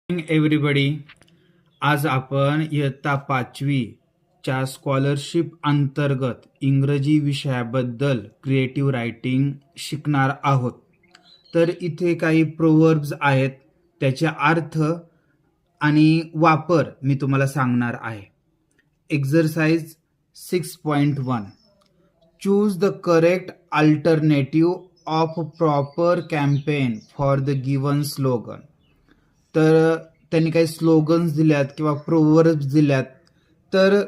Everybody, आज आपण इयत्ता 5वीच्या स्कॉलरशिप अंतर्गत इंग्रजी विषयाबद्दल क्रिएटिव्ह रायटिंग शिकणार आहोत. तर इथे काही प्रोव्हर्ब्स आहेत, त्याचे अर्थ आणि वापर मी तुम्हाला सांगणार आहे. Exercise 6.1, choose the correct alternative of proper campaign for the given slogan. तर त्यांनी काही स्लोगन्स दिल्यात किंवा प्रोव्हर्ब्स दिल्यात, तर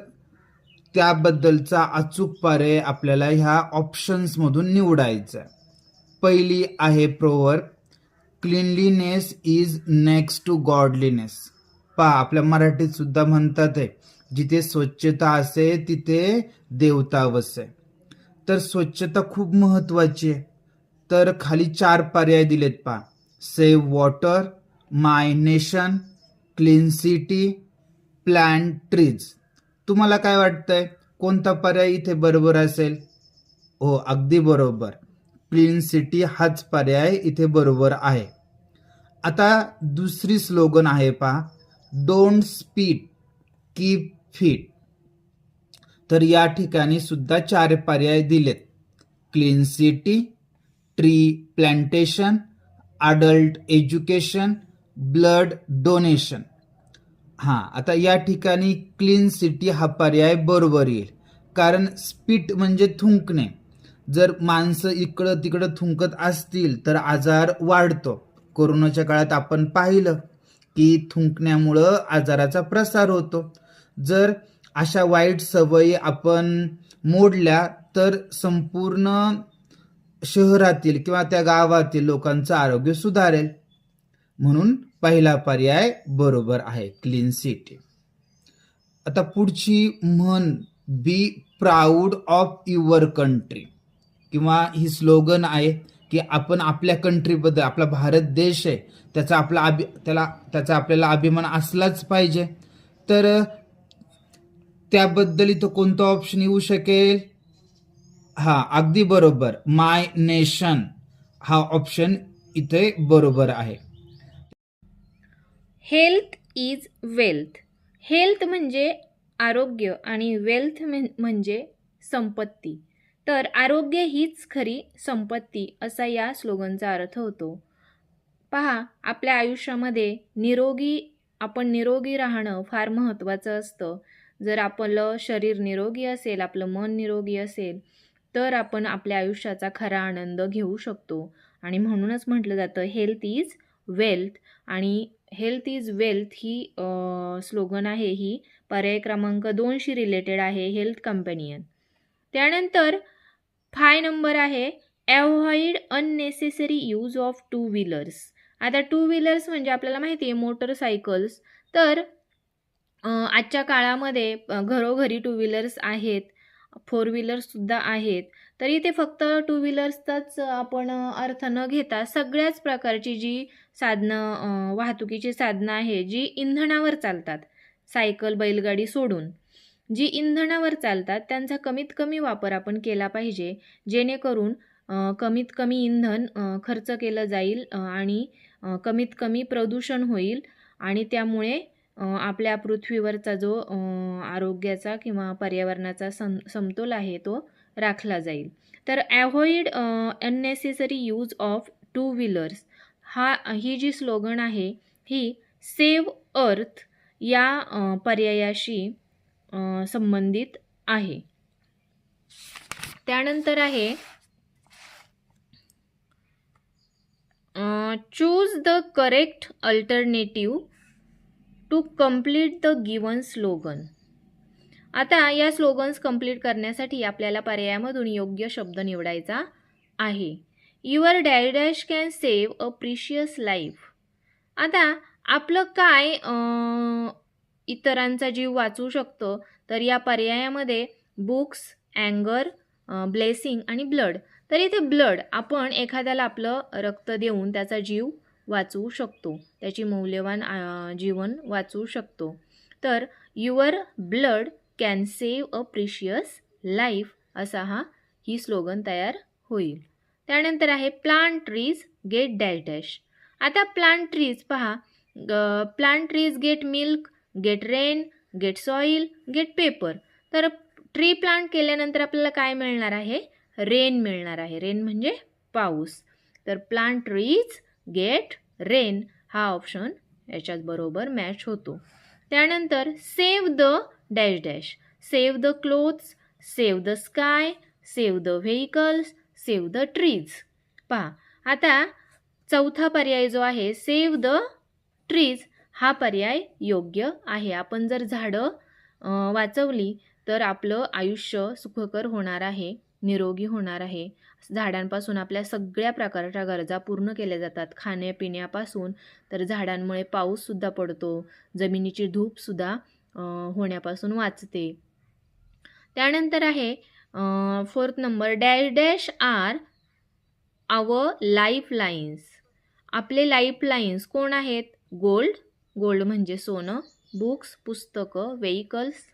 त्याबद्दलचा अचूक पर्याय आपल्याला ह्या ऑप्शन्समधून निवडायचा. पहिली आहे proverb, cleanliness is next to godliness. पहा, आपल्या मराठीत सुद्धा म्हणतात आहे, जिथे स्वच्छता असे तिथे देवता वसे. तर स्वच्छता खूप महत्वाची आहे. तर खाली 4 पर्याय दिलेत पहा, save water, my nation, clean city, plant trees. तुम्हाला काय वाटतंय, कोणता पर्याय इथे बरोबर असेल? हो, अगदी बरोबर, क्लीन सिटी हाच पर्याय इथे बरोबर आहे. आता दुसरी स्लोगन आहे पहा, डोंट स्पीट, कीप फिट. तर या ठिकाणी सुद्धा 4 पर्याय दिलेत, clean city, tree plantation, adult education, blood donation. आता या ठिकाणी क्लीन सिटी हा पर्याय बरोबर येईल, कारण स्पीट म्हणजे थुंकणे. जर माणसं इकडं तिकडं थुंकत असतील तर आजार वाढतो. कोरोनाच्या काळात आपण पाहिलं की थुंकण्यामुळं आजाराचा प्रसार होतो. जर अशा वाईट सवयी आपण मोडल्या तर संपूर्ण शहरातील किंवा त्या गावातील लोकांचं आरोग्य सुधारेल. म्हणून पहिला पर्याय बरोबर आहे, क्लीन सिटी. आता पुढची म्हण, be proud of your country, किंवा ही स्लोगन आहे की आपण आपल्या कंट्रीबद्दल, आपला भारत देश आहे त्याचा आपल्याला अभिमान असलाच पाहिजे. तर त्याबद्दल इथं कोणतं ऑप्शन येऊ शकेल? अगदी बरोबर, माय नेशन हा ऑप्शन इथे बरोबर आहे. Health is wealth. हेल्थ म्हणजे आरोग्य आणि वेल्थ म्हणजे संपत्ती. तर आरोग्य हीच खरी संपत्ती असा या स्लोगनचा अर्थ होतो. पहा, आपल्या आयुष्यामध्ये आपण निरोगी राहणं फार महत्त्वाचं असतं. जर आपलं शरीर निरोगी असेल, आपलं मन निरोगी असेल, तर आपण आपल्या आयुष्याचा खरा आनंद घेऊ शकतो. आणि म्हणूनच म्हटलं जातं हेल्थ इज वेल्थ. आणि health is wealth he slogan आहे, ही पर्याय क्रमांक 2शी रिलेटेड आहे, हेल्थ कंपॅनियन. त्यानंतर 5 नंबर आहे, avoid unnecessary use of 2 wheelers. आता 2 व्हीलर्स म्हणजे आपल्याला माहिती आहे मोटरसायकल्स. तर आजच्या काळामध्ये घरोघरी 2 व्हीलर्स आहेत, 4 व्हीलर्ससुद्धा आहेत. तर इथे फक्त 2 व्हीलर्सचाच आपण अर्थ न घेता सगळ्याच प्रकारची जी साधनं, वाहतुकीची साधनं आहे जी इंधनावर चालतात, सायकल बैलगाडी सोडून जी इंधनावर चालतात, त्यांचा कमीत कमी वापर आपण केला पाहिजे, जेणेकरून कमीत कमी इंधन खर्च केलं जाईल आणि कमीत कमी प्रदूषण होईल. आणि त्यामुळे आपल्या पृथ्वीवरचा जो आरोग्याचा किंवा पर्यावरणाचा समतोल आहे तो राखला जाईल. तर avoid unnecessary use of 2 wheelers ही जी स्लोगन आहे ही सेव्ह अर्थ या पर्यायाशी संबंधित आहे. त्यानंतर आहे choose the correct alternative to complete the given slogan. आता या स्लोगन्स कंप्लीट करण्यासाठी आपल्याला पर्यायामधून योग्य शब्द निवडायचा आहे. Your dash can save a precious life. आता आपलं काय इतरांचा जीव वाचवू शकतो? तर या पर्यायामध्ये बुक्स, अँगर, ब्लेसिंग आणि ब्लड. तर इथे ब्लड, आपण एखाद्याला आपलं रक्त देऊन त्याचा जीव वाचवू शकतो, त्याची मौल्यवान जीवन वाचवू शकतो. तर your blood can save a precious life असा ही स्लोगन तयार होईल. त्यानंतर आहे plant trees get dash dash. आता प्लांट ट्रीज पहा, plant trees get milk, get rain, get soil, get paper. तर ट्री प्लांट केल्यानंतर आपल्याला काय मिळणार आहे? रेन मिळणार आहे. रेन म्हणजे पाऊस. तर प्लांट ट्रीज गेट रेन हा ऑप्शन याच्यात बरोबर मॅच होतो. त्यानंतर save the dash dash. Save the clothes, save the sky, save the vehicles, save the trees. पहा आता चौथा पर्याय जो आहे सेव्ह द ट्रीज हा पर्याय योग्य आहे. आपण जर झाडं वाचवली तर आपलं आयुष्य सुखकर होणार आहे, निरोगी होणार आहे. झाडांपासून आपल्या सगळ्या प्रकारच्या गरजा पूर्ण केल्या जातात. खाण्यापिण्यापासून तर झाडांमुळे पाऊससुद्धा पडतो, जमिनीची धूपसुद्धा होण्यापासून वाचते. त्यानंतर आहे 4th number dash dash are our life lines. आपले लाईफ लाईन्स कोण आहेत? गोल्ड, गोल्ड म्हणजे सोनं, बुक्स पुस्तकं, व्हेकल्स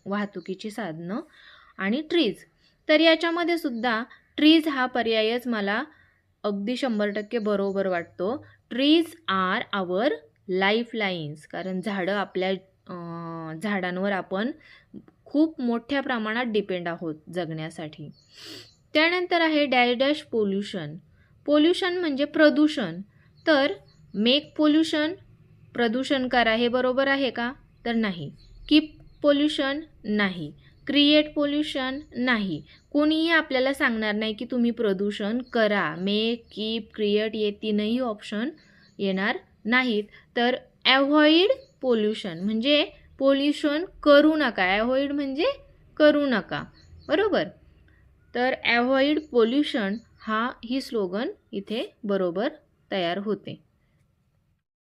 वाहतुकीची साधनं आणि ट्रीज. तर याच्यामध्ये सुद्धा ट्रीज हा पर्यायच मला अगदी 100% बरोबर वाटतो. Trees R our life lines, कारण झाडं आपल्या झाडांवर आपण खूप मोठ्या प्रमाणात डिपेंड आहोत जगण्यासाठी. त्यानंतर आहे डॅश डॅश पोल्युशन. पोल्युशन म्हणजे प्रदूषण. तर मेक पोल्युशन, प्रदूषण करा, हे बरोबर आहे का? तर नाही. कीप पोल्युशन नाही. क्रिएट पोल्युशन नाही. कोणीही आपल्याला सांगणार नाही की तुम्ही प्रदूषण करा. मेक, कीप, क्रिएट हे तीनही ऑप्शन येणार नाहीत. तर ॲव्हॉइड पोल्युशन म्हणजे पोल्युशन करू नका. ॲव्हॉइड म्हणजे करू नका, बरोबर. तर ॲव्हॉइड पोल्युशन ही स्लोगन इथे बरोबर तयार होते.